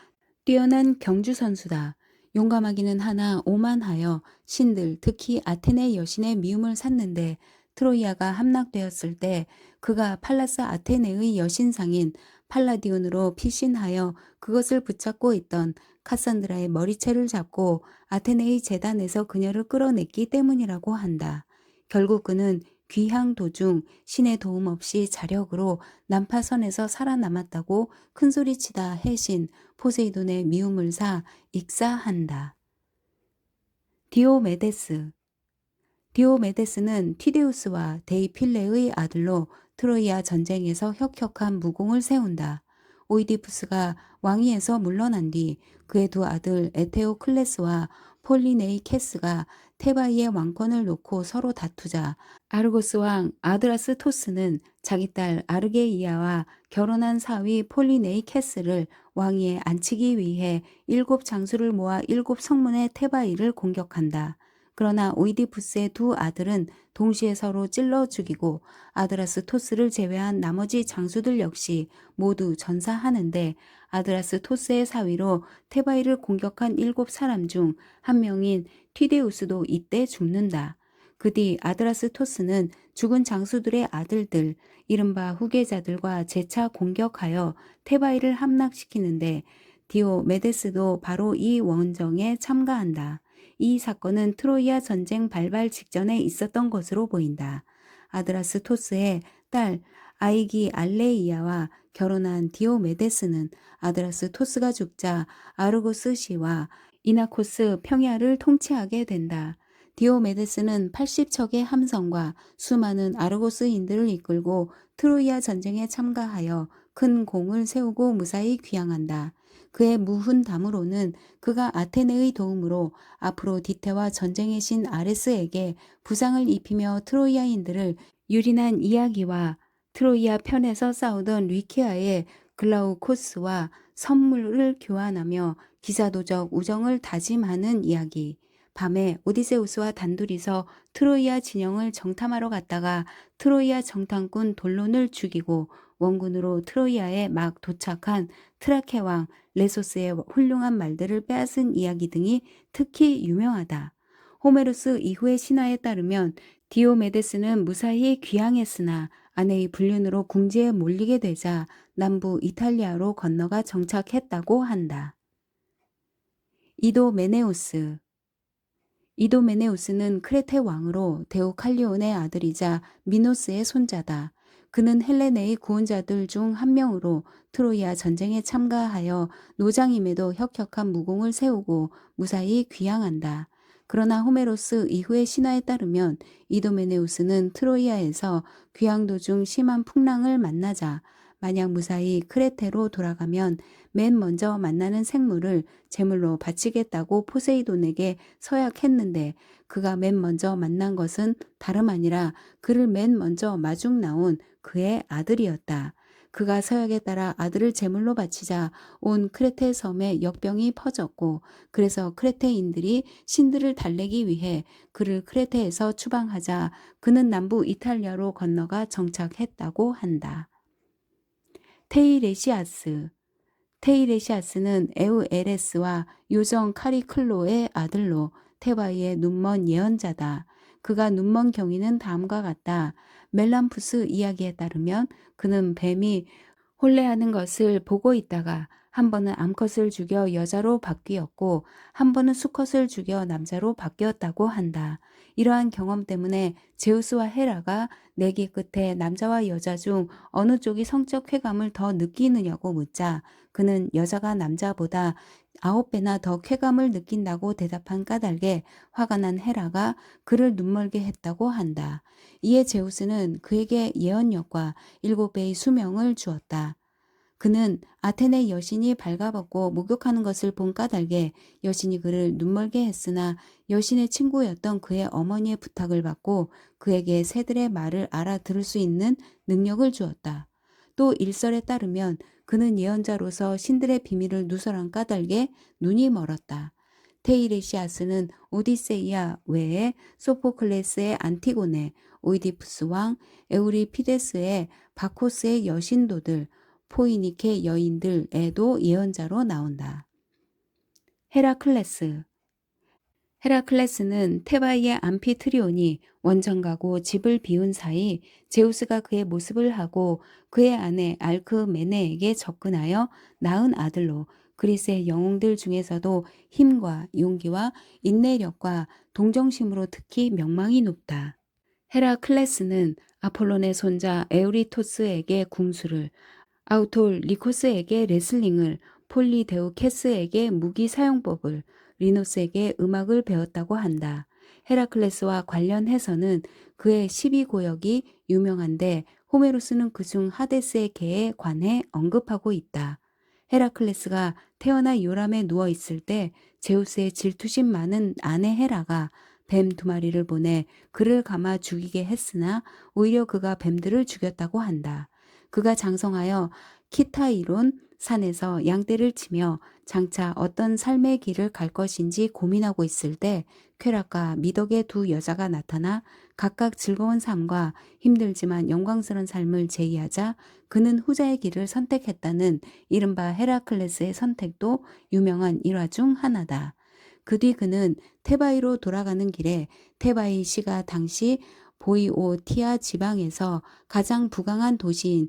S1: 뛰어난 경주 선수다. 용감하기는 하나 오만하여 신들 특히 아테네 여신의 미움을 샀는데 트로이아가 함락되었을 때 그가 팔라스 아테네의 여신상인 팔라디온으로 피신하여 그것을 붙잡고 있던 카산드라의 머리채를 잡고 아테네의 재단에서 그녀를 끌어냈기 때문이라고 한다. 결국 그는 귀향 도중 신의 도움 없이 자력으로 난파선에서 살아남았다고 큰소리치다 해신 포세이돈의 미움을 사 익사한다. 디오메데스. 디오메데스는 티데우스와 데이필레의 아들로 트로이아 전쟁에서 혁혁한 무공을 세운다. 오이디푸스가 왕위에서 물러난 뒤 그의 두 아들 에테오클레스와 폴리네이케스가 테바이의 왕권을 놓고 서로 다투자 아르고스 왕 아드라스토스는 자기 딸 아르게이아와 결혼한 사위 폴리네이케스를 왕위에 앉히기 위해 7 장수를 모아 7 성문의 테바이를 공격한다. 그러나 오이디푸스의 두 아들은 동시에 서로 찔러 죽이고 아드라스토스를 제외한 나머지 장수들 역시 모두 전사하는데 아드라스토스의 사위로 테바이를 공격한 7 사람 중 한 명인 튀데우스도 이때 죽는다. 그 뒤 아드라스토스는 죽은 장수들의 아들들, 이른바 후계자들과 재차 공격하여 테바이를 함락시키는데 디오메데스도 바로 이 원정에 참가한다. 이 사건은 트로이아 전쟁 발발 직전에 있었던 것으로 보인다. 아드라스토스의 딸 아이기 알레이아와 결혼한 디오메데스는 아드라스토스가 죽자 아르고스 시와 이나코스 평야를 통치하게 된다. 디오메데스는 80척의 함선과 수많은 아르고스인들을 이끌고 트로이아 전쟁에 참가하여 큰 공을 세우고 무사히 귀향한다. 그의 무훈담으로는 그가 아테네의 도움으로 아프로디테와 전쟁의 신 아레스에게 부상을 입히며 트로이아인들을 유린한 이야기와 트로이아 편에서 싸우던 리키아의 글라우코스와 선물을 교환하며 기사도적 우정을 다짐하는 이야기. 밤에 오디세우스와 단둘이서 트로이아 진영을 정탐하러 갔다가 트로이아 정탐꾼 돌론을 죽이고 원군으로 트로이아에 막 도착한 트라케 왕 레소스의 훌륭한 말들을 빼앗은 이야기 등이 특히 유명하다. 호메로스 이후의 신화에 따르면 디오메데스는 무사히 귀향했으나 아내의 불륜으로 궁지에 몰리게 되자 남부 이탈리아로 건너가 정착했다고 한다. 이도메네우스. 이도메네우스는 크레테 왕으로 데오칼리온의 아들이자 미노스의 손자다. 그는 헬레네의 구원자들 중 한 명으로 트로이아 전쟁에 참가하여 노장임에도 혁혁한 무공을 세우고 무사히 귀향한다. 그러나 호메로스 이후의 신화에 따르면 이도메네우스는 트로이아에서 귀향 도중 심한 풍랑을 만나자 만약 무사히 크레테로 돌아가면 맨 먼저 만나는 생물을 제물로 바치겠다고 포세이돈에게 서약했는데 그가 맨 먼저 만난 것은 다름 아니라 그를 맨 먼저 마중 나온 그의 아들이었다. 그가 서약에 따라 아들을 제물로 바치자 온 크레테 섬에 역병이 퍼졌고 그래서 크레테인들이 신들을 달래기 위해 그를 크레테에서 추방하자 그는 남부 이탈리아로 건너가 정착했다고 한다. 테이레시아스. 테이레시아스는 에우에레스와 요정 카리클로의 아들로 테바이의 눈먼 예언자다. 그가 눈먼 경위는 다음과 같다. 멜람푸스 이야기에 따르면 그는 뱀이 혼례하는 것을 보고 있다가 한 번은 암컷을 죽여 여자로 바뀌었고 한 번은 수컷을 죽여 남자로 바뀌었다고 한다. 이러한 경험 때문에 제우스와 헤라가 내기 끝에 남자와 여자 중 어느 쪽이 성적 쾌감을 더 느끼느냐고 묻자 그는 여자가 남자보다 9배나 더 쾌감을 느낀다고 대답한 까닭에 화가 난 헤라가 그를 눈멀게 했다고 한다. 이에 제우스는 그에게 예언력과 7배의 수명을 주었다. 그는 아테네 여신이 발가벗고 목욕하는 것을 본 까닭에 여신이 그를 눈멀게 했으나 여신의 친구였던 그의 어머니의 부탁을 받고 그에게 새들의 말을 알아들을 수 있는 능력을 주었다. 또 일설에 따르면 그는 예언자로서 신들의 비밀을 누설한 까닭에 눈이 멀었다. 테이레시아스는 오디세이아 외에 소포클레스의 안티고네, 오이디푸스 왕, 에우리피데스의 바코스의 여신도들, 포이니케 여인들에도 예언자로 나온다. 헤라클레스. 헤라클레스는 테바이의 암피트리온이 원정 가고 집을 비운 사이 제우스가 그의 모습을 하고 그의 아내 알크메네에게 접근하여 낳은 아들로 그리스의 영웅들 중에서도 힘과 용기와 인내력과 동정심으로 특히 명망이 높다. 헤라클레스는 아폴론의 손자 에우리토스에게 궁수를, 아우톨리코스에게 레슬링을, 폴리데우케스에게 무기 사용법을, 리노스에게 음악을 배웠다고 한다. 헤라클레스와 관련해서는 그의 12고역이 유명한데 호메로스는 그중 하데스의 개에 관해 언급하고 있다. 헤라클레스가 태어나 요람에 누워 있을 때 제우스의 질투심 많은 아내 헤라가 뱀 2마리를 보내 그를 감아 죽이게 했으나 오히려 그가 뱀들을 죽였다고 한다. 그가 장성하여 키타이론 산에서 양떼를 치며 장차 어떤 삶의 길을 갈 것인지 고민하고 있을 때 쾌락과 미덕의 2 여자가 나타나 각각 즐거운 삶과 힘들지만 영광스러운 삶을 제의하자 그는 후자의 길을 선택했다는 이른바 헤라클레스의 선택도 유명한 일화 중 하나다. 그 뒤 그는 테바이로 돌아가는 길에 테바이 시가 당시 보이오티아 지방에서 가장 부강한 도시인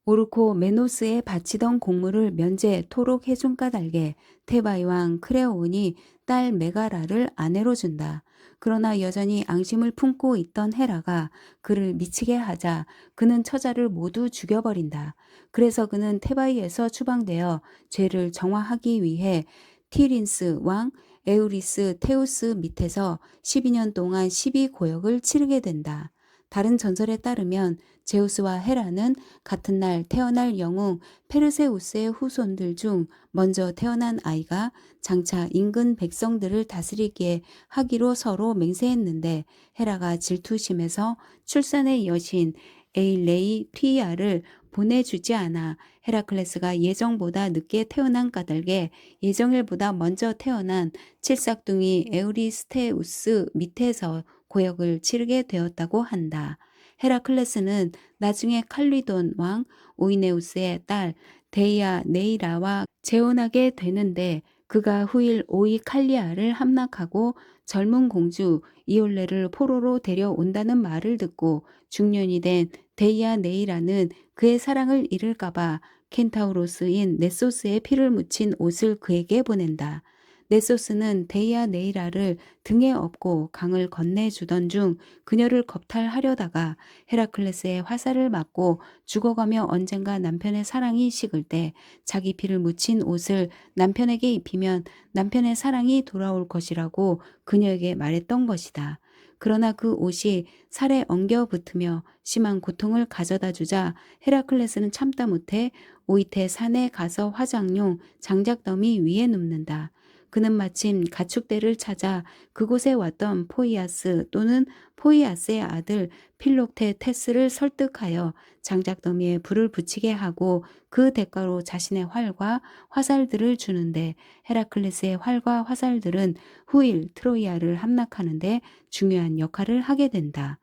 S1: 오르코 메노스에 바치던 공물을 면제토록 해준 까닭에 테바이 왕 크레온이 딸 메가라를 아내로 준다. 그러나 여전히 앙심을 품고 있던 헤라가 그를 미치게 하자 그는 처자를 모두 죽여버린다. 그래서 그는 테바이에서 추방되어 죄를 정화하기 위해 티린스 왕 에우리스 테우스 밑에서 12년 동안 12고역을 치르게 된다. 다른 전설에 따르면 제우스와 헤라는 같은 날 태어날 영웅 페르세우스의 후손들 중 먼저 태어난 아이가 장차 인근 백성들을 다스리게 하기로 서로 맹세했는데 헤라가 질투심에서 출산의 여신 에일레이티아를 보내주지 않아 헤라클레스가 예정보다 늦게 태어난 까닭에 예정일보다 먼저 태어난 칠삭둥이 에우리스테우스 밑에서 고역을 치르게 되었다고 한다. 헤라클레스는 나중에 칼리돈 왕 오이네우스의 딸 데이아네이라와 재혼하게 되는데 그가 후일 오이칼리아를 함락하고 젊은 공주 이올레를 포로로 데려온다는 말을 듣고 중년이 된 데이아네이라는 그의 사랑을 잃을까봐 켄타우로스인 네소스의 피를 묻힌 옷을 그에게 보낸다. 네소스는 데이아네이라를 등에 업고 강을 건네주던 중 그녀를 겁탈하려다가 헤라클레스의 화살을 맞고 죽어가며 언젠가 남편의 사랑이 식을 때 자기 피를 묻힌 옷을 남편에게 입히면 남편의 사랑이 돌아올 것이라고 그녀에게 말했던 것이다. 그러나 그 옷이 살에 엉겨 붙으며 심한 고통을 가져다 주자 헤라클레스는 참다 못해 오이테 산에 가서 화장용 장작더미 위에 눕는다. 그는 마침 가축대를 찾아 그곳에 왔던 포이아스 또는 포이아스의 아들 필록테테스를 설득하여 장작더미에 불을 붙이게 하고 그 대가로 자신의 활과 화살들을 주는데 헤라클레스의 활과 화살들은 후일 트로이아를 함락하는데 중요한 역할을 하게 된다.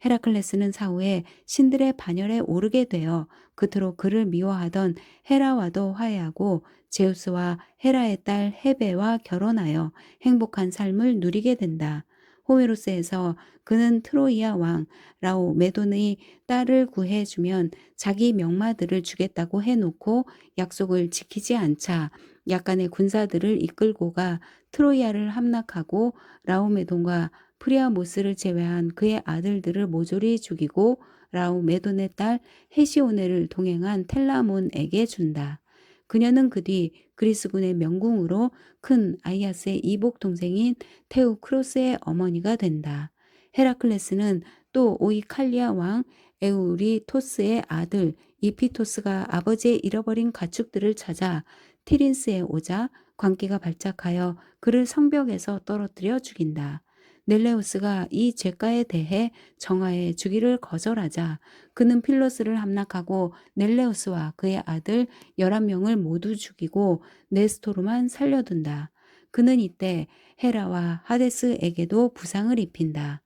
S1: 헤라클레스는 사후에 신들의 반열에 오르게 되어 그토록 그를 미워하던 헤라와도 화해하고 제우스와 헤라의 딸 헤베와 결혼하여 행복한 삶을 누리게 된다. 호메로스에서 그는 트로이아 왕 라오메돈의 딸을 구해주면 자기 명마들을 주겠다고 해놓고 약속을 지키지 않자 약간의 군사들을 이끌고 가 트로이아를 함락하고 라오메돈과 프리아모스를 제외한 그의 아들들을 모조리 죽이고 라오메돈의 딸 헤시오네를 동행한 텔라몬에게 준다. 그녀는 그 뒤 그리스군의 명궁으로 큰 아이아스의 이복 동생인 테우크로스의 어머니가 된다. 헤라클레스는 또 오이칼리아 왕 에우리토스의 아들 이피토스가 아버지의 잃어버린 가축들을 찾아 티린스에 오자 광기가 발작하여 그를 성벽에서 떨어뜨려 죽인다. 넬레우스가 이 죄가에 대해 정하에 주기를 거절하자 그는 필로스를 함락하고 넬레우스와 그의 아들 11명을 모두 죽이고 네스토르만 살려둔다. 그는 이때 헤라와 하데스에게도 부상을 입힌다.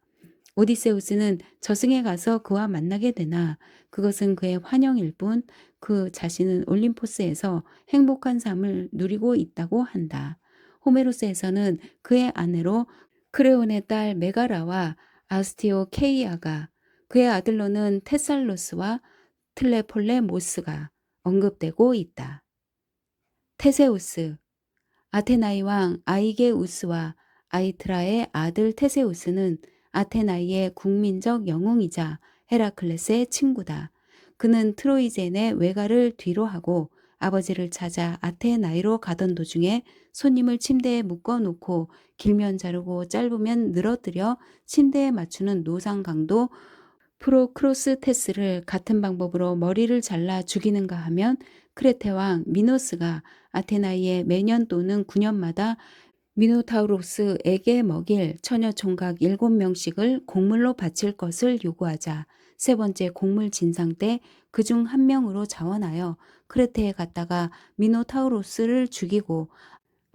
S1: 오디세우스는 저승에 가서 그와 만나게 되나 그것은 그의 환영일 뿐 그 자신은 올림포스에서 행복한 삶을 누리고 있다고 한다. 호메로스에서는 그의 아내로 크레온의 딸 메가라와 아스티오 케이아가 그의 아들로는 테살로스와 틀레폴레모스가 언급되고 있다. 테세우스 아테나이 왕 아이게우스와 아이트라의 아들 테세우스는 아테나이의 국민적 영웅이자 헤라클레스의 친구다. 그는 트로이젠의 외가를 뒤로 하고 아버지를 찾아 아테나이로 가던 도중에 손님을 침대에 묶어놓고 길면 자르고 짧으면 늘어뜨려 침대에 맞추는 노상 강도 프로크로스테스를 같은 방법으로 머리를 잘라 죽이는가 하면 크레테 왕 미노스가 아테나이에 매년 또는 9년마다 미노타우로스에게 먹일 처녀 총각 7명씩을 곡물로 바칠 것을 요구하자 세 번째 곡물 진상 때 그중 한 명으로 자원하여 크레테에 갔다가 미노타우로스를 죽이고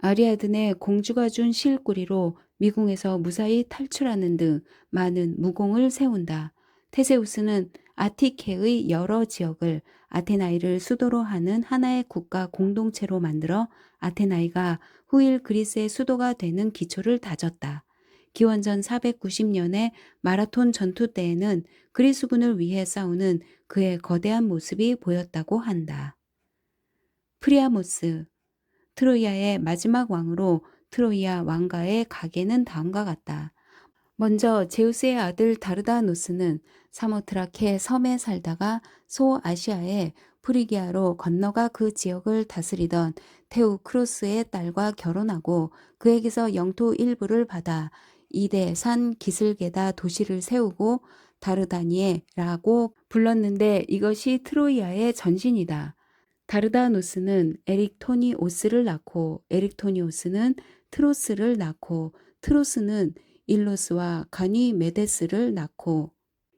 S1: 아리아드네 공주가 준 실꾸리로 미궁에서 무사히 탈출하는 등 많은 무공을 세운다. 테세우스는 아티케의 여러 지역을 아테나이를 수도로 하는 하나의 국가 공동체로 만들어 아테나이가 후일 그리스의 수도가 되는 기초를 다졌다. 기원전 490년의 마라톤 전투 때에는 그리스군을 위해 싸우는 그의 거대한 모습이 보였다고 한다. 프리아모스 트로이아의 마지막 왕으로 트로이아 왕가의 가계는 다음과 같다. 먼저 제우스의 아들 다르다누스는 사모트라케 섬에 살다가 소아시아의 프리기아로 건너가 그 지역을 다스리던 테우크로스의 딸과 결혼하고 그에게서 영토 일부를 받아 이대 산 기슭에다 도시를 세우고 다르다니에라고 불렀는데 이것이 트로이아의 전신이다. 다르다누스는 에릭토니오스를 낳고 에릭토니오스는 트로스를 낳고 트로스는 일로스와 가니메데스를 낳고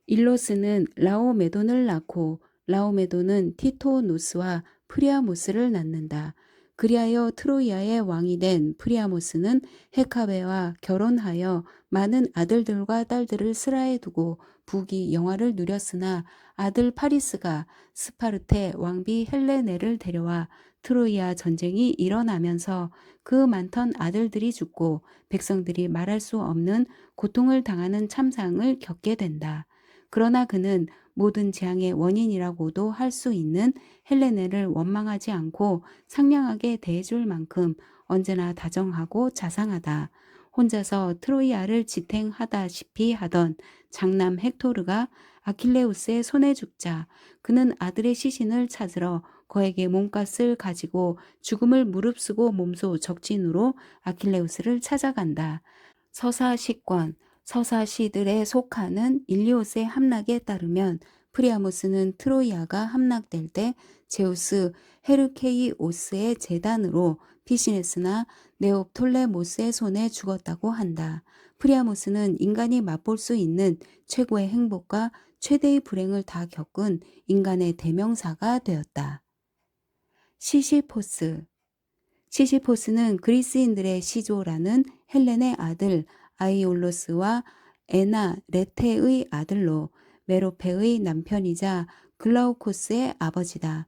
S1: 일로스는 라오메돈을 낳고 라오메돈은 티토노스와 프리아모스를 낳는다. 그리하여 트로이아의 왕이 된 프리아모스는 헤카베와 결혼하여 많은 아들들과 딸들을 스라에 두고 부귀 영화를 누렸으나 아들 파리스가 스파르테 왕비 헬레네를 데려와 트로이아 전쟁이 일어나면서 그 많던 아들들이 죽고 백성들이 말할 수 없는 고통을 당하는 참상을 겪게 된다. 그러나 그는 모든 재앙의 원인이라고도 할 수 있는 헬레네를 원망하지 않고 상냥하게 대해줄 만큼 언제나 다정하고 자상하다. 혼자서 트로이아를 지탱하다시피 하던 장남 헥토르가 아킬레우스의 손에 죽자 그는 아들의 시신을 찾으러 거에게 몸값을 가지고 죽음을 무릅쓰고 몸소 적진으로 아킬레우스를 찾아간다. 서사시권, 서사시들에 속하는 일리오스의 함락에 따르면 프리아모스는 트로이아가 함락될 때 제우스 헤르케이오스의 제단으로 피시네스나 네옵톨레모스의 손에 죽었다고 한다. 프리아모스는 인간이 맛볼 수 있는 최고의 행복과 최대의 불행을 다 겪은 인간의 대명사가 되었다. 시시포스 시시포스는 그리스인들의 시조라는 헬렌의 아들 아이올로스와 에나 레테의 아들로 메로페의 남편이자 글라우코스의 아버지다.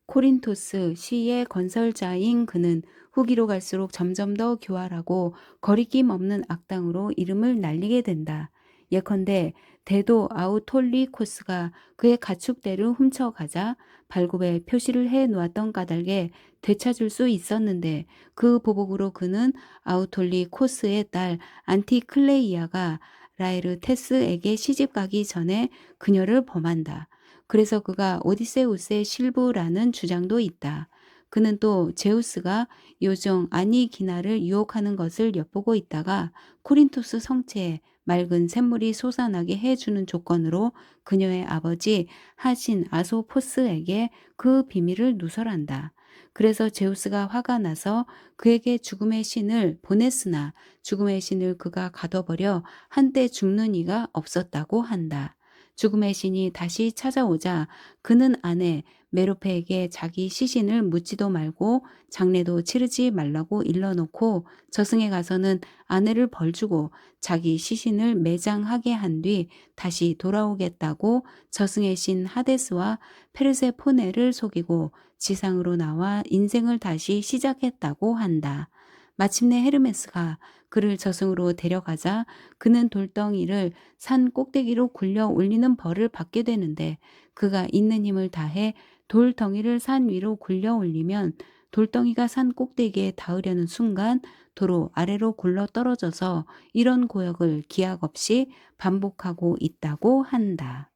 S1: 코린토스 시의 건설자인 그는 후기로 갈수록 점점 더 교활하고 거리낌 없는 악당으로 이름을 날리게 된다. 예컨대 대도 아우톨리코스가 그의 가축대를 훔쳐가자 발굽에 표시를 해 놓았던 까닭에 되찾을 수 있었는데 그 보복으로 그는 아우톨리코스의 딸 안티클레이아가 라에르테스에게 시집가기 전에 그녀를 범한다. 그래서 그가 오디세우스의 실부라는 주장도 있다. 그는 또 제우스가 요정 아니기나를 유혹하는 것을 엿보고 있다가 코린토스 성체에 맑은 샘물이 솟아나게 해주는 조건으로 그녀의 아버지 하신 아소포스에게 그 비밀을 누설한다. 그래서 제우스가 화가 나서 그에게 죽음의 신을 보냈으나 죽음의 신을 그가 가둬버려 한때 죽는 이가 없었다고 한다. 죽음의 신이 다시 찾아오자 그는 아내 메로페에게 자기 시신을 묻지도 말고 장례도 치르지 말라고 일러놓고 저승에 가서는 아내를 벌주고 자기 시신을 매장하게 한 뒤 다시 돌아오겠다고 저승의 신 하데스와 페르세포네를 속이고 지상으로 나와 인생을 다시 시작했다고 한다. 마침내 헤르메스가 그를 저승으로 데려가자 그는 돌덩이를 산 꼭대기로 굴려 올리는 벌을 받게 되는데 그가 있는 힘을 다해 돌덩이를 산 위로 굴려 올리면 돌덩이가 산 꼭대기에 닿으려는 순간 도로 아래로 굴러 떨어져서 이런 고역을 기약 없이 반복하고 있다고 한다.